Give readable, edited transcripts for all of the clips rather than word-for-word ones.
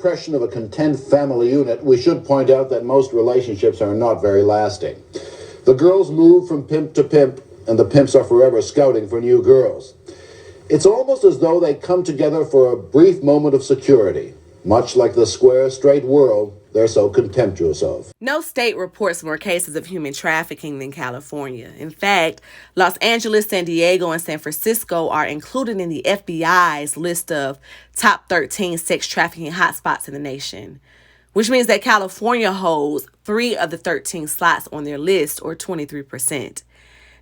impression of a content family unit, we should point out that most relationships are not very lasting. The girls move from pimp to pimp, and the pimps are forever scouting for new girls. It's almost as though they come together for a brief moment of security, much like the square, straight world they're so contemptuous of. No state reports more cases of human trafficking than California. In fact, Los Angeles, San Diego, and San Francisco are included in the FBI's list of top 13 sex trafficking hotspots in the nation, which means that California holds 3 of the 13 slots on their list, or 23%.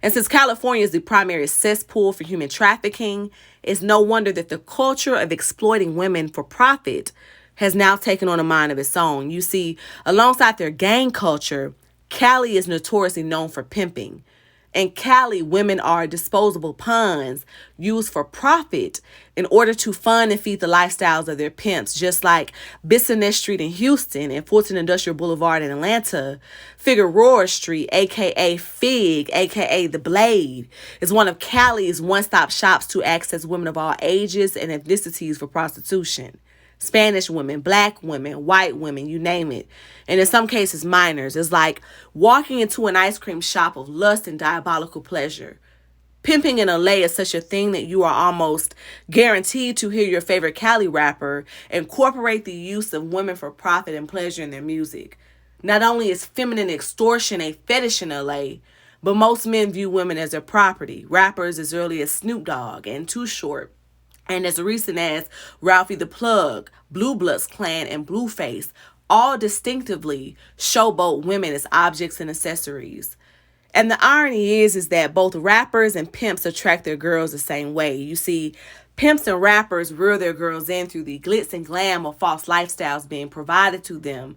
And since California is the primary cesspool for human trafficking, it's no wonder that the culture of exploiting women for profit has now taken on a mind of its own. You see, alongside their gang culture, Cali is notoriously known for pimping. In Cali, women are disposable pawns used for profit in order to fund and feed the lifestyles of their pimps, just like Bissonnette Street in Houston and Fulton Industrial Boulevard in Atlanta. Figueroa Street, a.k.a. Fig, a.k.a. The Blade, is one of Cali's one-stop shops to access women of all ages and ethnicities for prostitution. Spanish women, black women, white women, you name it. And in some cases, minors. It's like walking into an ice cream shop of lust and diabolical pleasure. Pimping in LA is such a thing that you are almost guaranteed to hear your favorite Cali rapper incorporate the use of women for profit and pleasure in their music. Not only is feminine extortion a fetish in LA, but most men view women as their property. Rappers as early as Snoop Dogg and Too Short, and as recent as Ralphie the Plug, Blue Bloods Clan, and Blueface, all distinctively showboat women as objects and accessories. And the irony is that both rappers and pimps attract their girls the same way. You see, pimps and rappers lure their girls in through the glitz and glam of false lifestyles being provided to them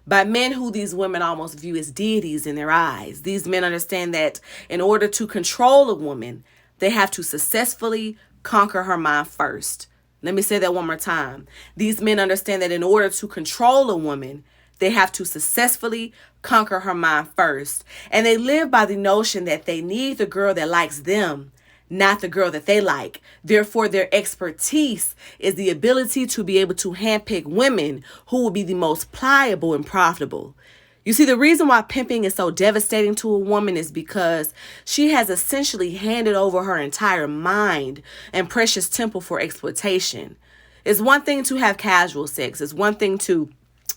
by men who these women almost view as deities in their eyes. These men understand that in order to control a woman, they have to successfully conquer her mind first. Let me say that one more time. These men understand that in order to control a woman, they have to successfully conquer her mind first. And they live by the notion that they need the girl that likes them, not the girl that they like. Therefore, their expertise is the ability to be able to handpick women who will be the most pliable and profitable. You see, the reason why pimping is so devastating to a woman is because she has essentially handed over her entire mind and precious temple for exploitation. It's one thing to have casual sex. It's one thing to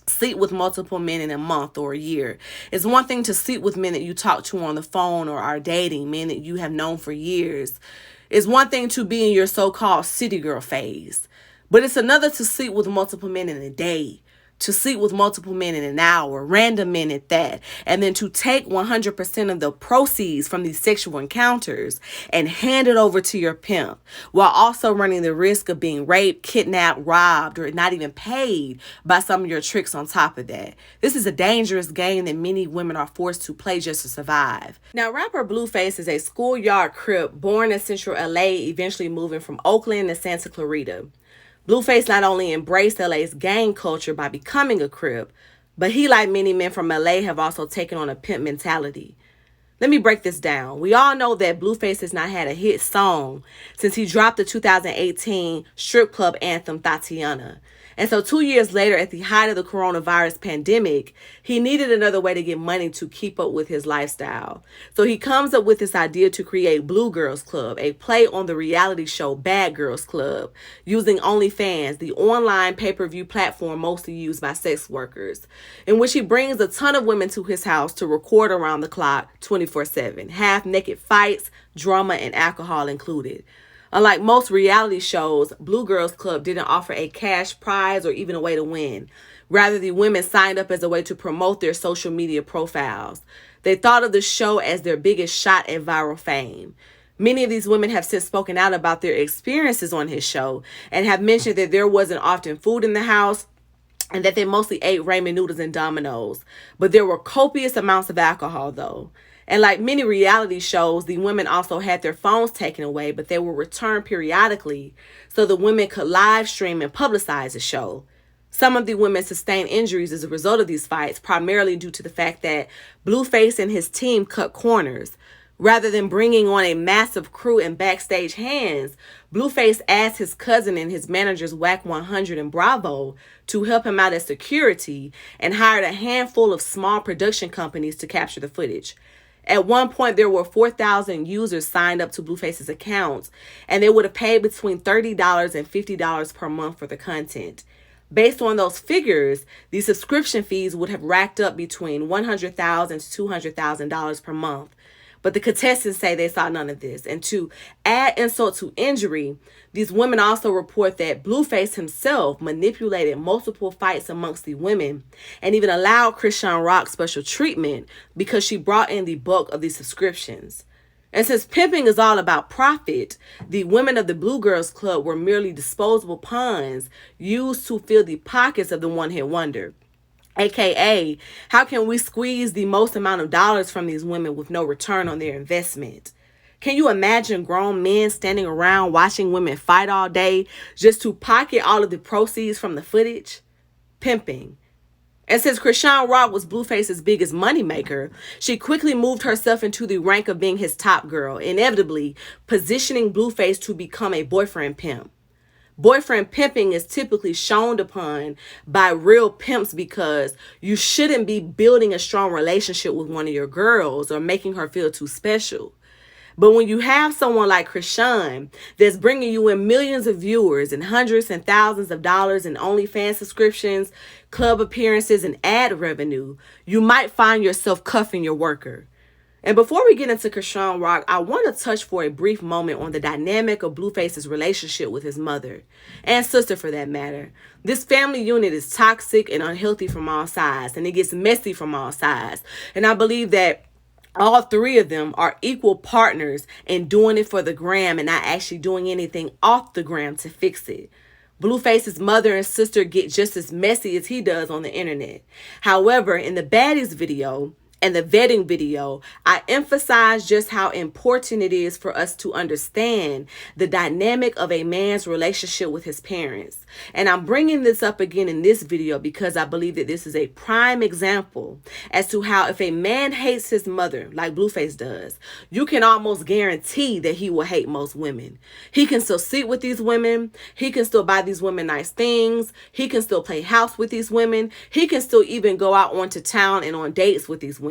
sleep with multiple men in a month or a year. It's one thing to sleep with men that you talk to on the phone or are dating, men that you have known for years. It's one thing to be in your so-called city girl phase. But it's another to sleep with multiple men in a day, to sleep with multiple men in an hour, random men at that, and then to take 100% of the proceeds from these sexual encounters and hand it over to your pimp, while also running the risk of being raped, kidnapped, robbed, or not even paid by some of your tricks on top of that. This is a dangerous game that many women are forced to play just to survive. Now, rapper Blueface is a schoolyard crip born in central LA, eventually moving from Oakland to Santa Clarita. Blueface not only embraced LA's gang culture by becoming a crip, but he, like many men from LA, have also taken on a pimp mentality. Let me break this down. We all know that Blueface has not had a hit song since he dropped the 2018 strip club anthem, Tatiana. And so 2 years later, at the height of the coronavirus pandemic, he needed another way to get money to keep up with his lifestyle. So he comes up with this idea to create Blue Girls Club, a play on the reality show Bad Girls Club, using OnlyFans, the online pay-per-view platform mostly used by sex workers, in which he brings a ton of women to his house to record around the clock 24/7, half-naked fights, drama, and alcohol included. Unlike most reality shows, Blue Girls Club didn't offer a cash prize or even a way to win. Rather, the women signed up as a way to promote their social media profiles. They thought of the show as their biggest shot at viral fame. Many of these women have since spoken out about their experiences on his show and have mentioned that there wasn't often food in the house and that they mostly ate ramen noodles and Domino's. But there were copious amounts of alcohol, though. And like many reality shows, the women also had their phones taken away, but they were returned periodically so the women could live stream and publicize the show. Some of the women sustained injuries as a result of these fights, primarily due to the fact that Blueface and his team cut corners. Rather than bringing on a massive crew and backstage hands, Blueface asked his cousin and his managers Whack 100 and Bravo to help him out as security and hired a handful of small production companies to capture the footage. At one point, there were 4,000 users signed up to Blueface's accounts, and they would have paid between $30 and $50 per month for the content. Based on those figures, the subscription fees would have racked up between $100,000 to $200,000 per month. But the contestants say they saw none of this. And to add insult to injury, these women also report that Blueface himself manipulated multiple fights amongst the women and even allowed Chrisean Rock special treatment because she brought in the bulk of these subscriptions. And since pimping is all about profit, the women of the Blue Girls Club were merely disposable pawns used to fill the pockets of the one-hit wonder. AKA, how can we squeeze the most amount of dollars from these women with no return on their investment? Can you imagine grown men standing around watching women fight all day just to pocket all of the proceeds from the footage? Pimping. And since Chrisean Rock was Blueface's biggest moneymaker, she quickly moved herself into the rank of being his top girl, inevitably positioning Blueface to become a boyfriend pimp. Boyfriend pimping is typically shown upon by real pimps because you shouldn't be building a strong relationship with one of your girls or making her feel too special. But when you have someone like Chrisean that's bringing you in millions of viewers and hundreds and thousands of dollars in OnlyFans subscriptions, club appearances, and ad revenue, you might find yourself cuffing your worker. And before we get into Chrisean Rock, I want to touch for a brief moment on the dynamic of Blueface's relationship with his mother, and sister for that matter. This family unit is toxic and unhealthy from all sides, and it gets messy from all sides. And I believe that all three of them are equal partners in doing it for the gram and not actually doing anything off the gram to fix it. Blueface's mother and sister get just as messy as he does on the internet. However, in the Baddies video and the vetting video, I emphasize just how important it is for us to understand the dynamic of a man's relationship with his parents. And I'm bringing this up again in this video because I believe that this is a prime example as to how if a man hates his mother, like Blueface does, you can almost guarantee that he will hate most women. He can still sleep with these women. He can still buy these women nice things. He can still play house with these women. He can still even go out onto town and on dates with these women.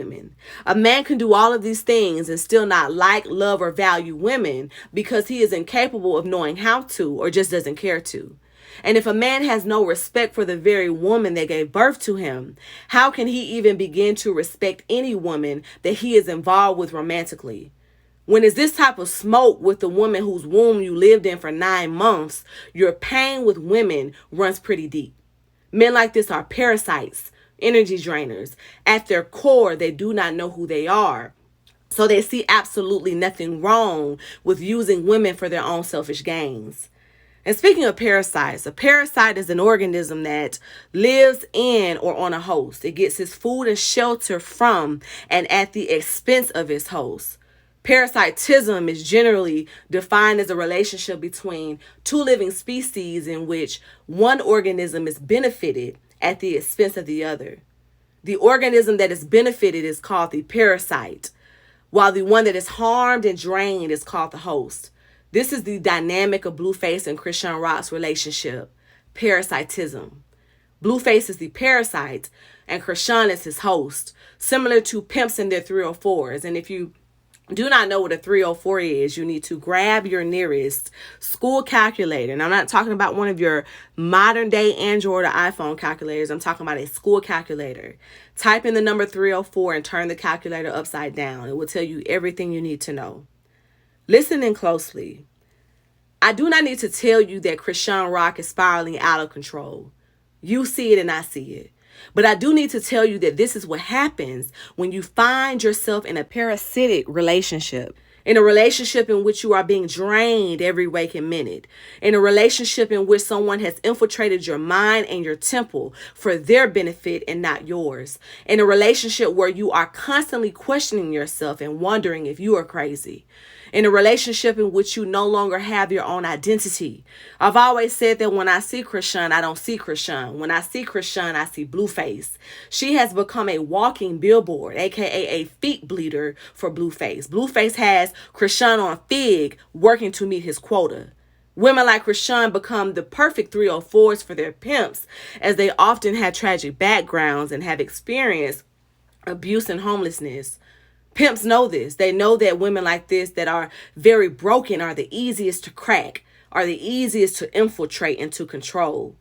A man can do all of these things and still not like, love, or value women because he is incapable of knowing how to or just doesn't care to. And if a man has no respect for the very woman that gave birth to him, how can he even begin to respect any woman that he is involved with romantically? When it's this type of smoke with the woman whose womb you lived in for 9 months, your pain with women runs pretty deep. Men like this are parasites, energy drainers. At their core, they do not know who they are. So they see absolutely nothing wrong with using women for their own selfish gains. And speaking of parasites, a parasite is an organism that lives in or on a host. It gets its food and shelter from and at the expense of its host. Parasitism is generally defined as a relationship between two living species in which one organism is benefited at the expense of the other. The organism that is benefited is called the parasite, while the one that is harmed and drained is called the host. This is the dynamic of Blueface and Chrisean Rock's relationship, parasitism. Blueface is the parasite and Chrisean is his host, similar to pimps and their 304s. And if you do not know what a 304 is, you need to grab your nearest school calculator. And I'm not talking about one of your modern day Android or iPhone calculators. I'm talking about a school calculator. Type in the number 304 and turn the calculator upside down. It will tell you everything you need to know. Listen in closely. I do not need to tell you that Chrisean Rock is spiraling out of control. You see it and I see it. But I do need to tell you that this is what happens when you find yourself in a parasitic relationship. In a relationship in which you are being drained every waking minute. In a relationship in which someone has infiltrated your mind and your temple for their benefit and not yours. In a relationship where you are constantly questioning yourself and wondering if you are crazy. in a relationship in which you no longer have your own identity. I've always said that when I see Chrisean, I don't see Chrisean. When I see Chrisean, I see Blueface. She has become a walking billboard, aka a feet bleeder for Blueface. Blueface has Chrisean on Fig working to meet his quota. Women like Chrisean become the perfect 304s for their pimps, as they often have tragic backgrounds and have experienced abuse and homelessness. Pimps know this. They know that women like this that are very broken are the easiest to crack, are the easiest to infiltrate and to control.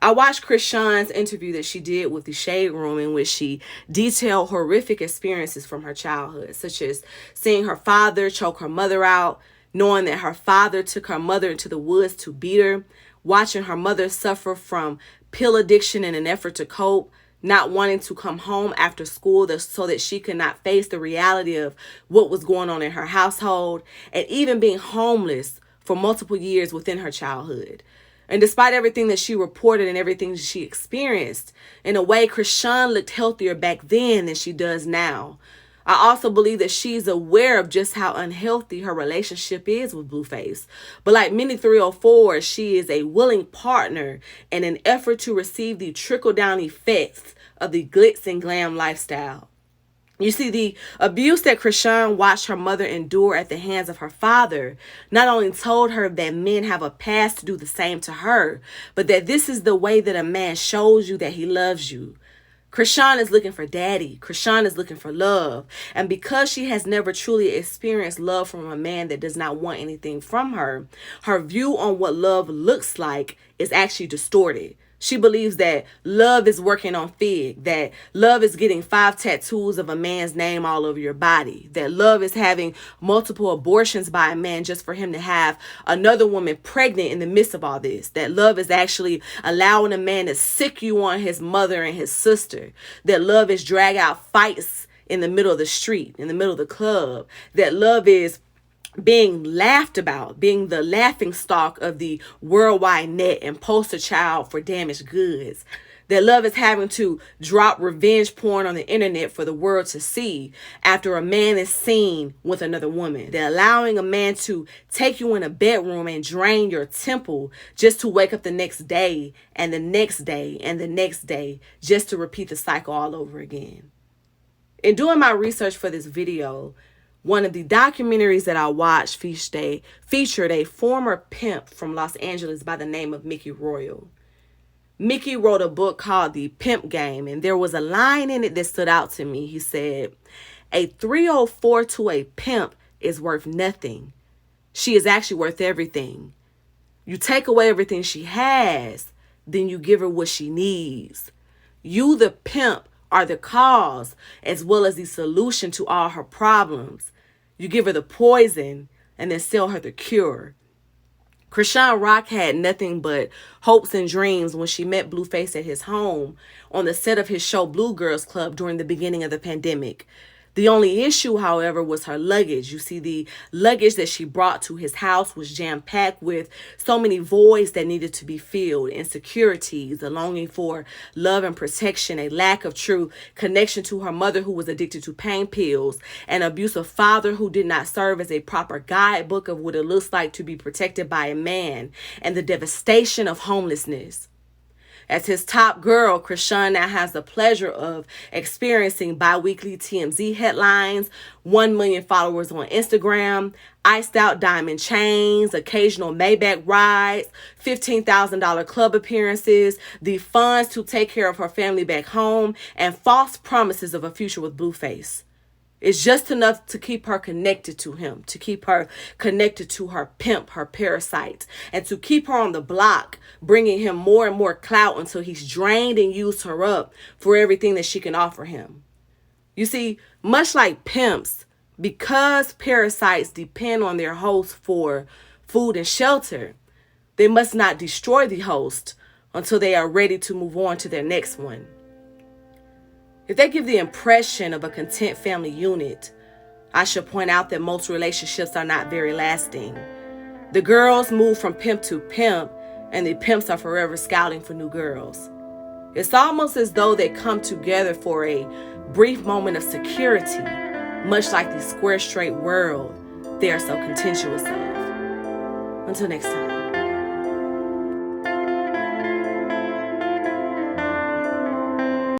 I watched Chrisean's interview that she did with the Shade Room, in which she detailed horrific experiences from her childhood, such as seeing her father choke her mother out, knowing that her father took her mother into the woods to beat her, watching her mother suffer from pill addiction in an effort to cope, not wanting to come home after school so that she could not face the reality of what was going on in her household, and even being homeless for multiple years within her childhood. And despite everything that she reported and everything she experienced, in a way, Chrisean looked healthier back then than she does now. I also believe that she's aware of just how unhealthy her relationship is with Blueface. But like many 304s, she is a willing partner in an effort to receive the trickle-down effects of the glitz and glam lifestyle. You see, the abuse that Chrisean watched her mother endure at the hands of her father not only told her that men have a past to do the same to her, but that this is the way that a man shows you that he loves you. Chrisean is looking for daddy. Chrisean is looking for love. And because she has never truly experienced love from a man that does not want anything from her, her view on what love looks like is actually distorted. She believes that love is working on Fig, that love is getting 5 tattoos of a man's name all over your body, that love is having multiple abortions by a man just for him to have another woman pregnant in the midst of all this, that love is actually allowing a man to sick you on his mother and his sister, that love is drag out fights in the middle of the street, in the middle of the club, that love is being laughed about, being the laughing stock of the worldwide net and poster child for damaged goods. That love is having to drop revenge porn on the internet for the world to see after a man is seen with another woman. That allowing a man to take you in a bedroom and drain your temple just to wake up the next day and the next day and the next day just to repeat the cycle all over again. In doing my research for this video, one of the documentaries that I watched featured a former pimp from Los Angeles by the name of Mickey Royal. Mickey wrote a book called The Pimp Game, and there was a line in it that stood out to me. He said, "A 304 to a pimp is worth nothing. She is actually worth everything. You take away everything she has, then you give her what she needs. You, the pimp, are the cause as well as the solution to all her problems. You give her the poison and then sell her the cure." Chrisean Rock had nothing but hopes and dreams when she met Blueface at his home on the set of his show Blue Girls Club during the beginning of the pandemic. The only issue, however, was her luggage. You see, the luggage that she brought to his house was jam-packed with so many voids that needed to be filled, insecurities, a longing for love and protection, a lack of true connection to her mother who was addicted to pain pills, an abusive father who did not serve as a proper guidebook of what it looks like to be protected by a man, and the devastation of homelessness. As his top girl, Chrisean now has the pleasure of experiencing bi-weekly TMZ headlines, 1 million followers on Instagram, iced out diamond chains, occasional Maybach rides, $15,000 club appearances, the funds to take care of her family back home, and false promises of a future with Blueface. It's just enough to keep her connected to him, to keep her connected to her pimp, her parasite, and to keep her on the block, bringing him more and more clout until he's drained and used her up for everything that she can offer him. You see, much like pimps, because parasites depend on their host for food and shelter, they must not destroy the host until they are ready to move on to their next one. If they give the impression of a content family unit, I should point out that most relationships are not very lasting. The girls move from pimp to pimp, and the pimps are forever scouting for new girls. It's almost as though they come together for a brief moment of security, much like the square straight world, they are so contemptuous of. Until next time.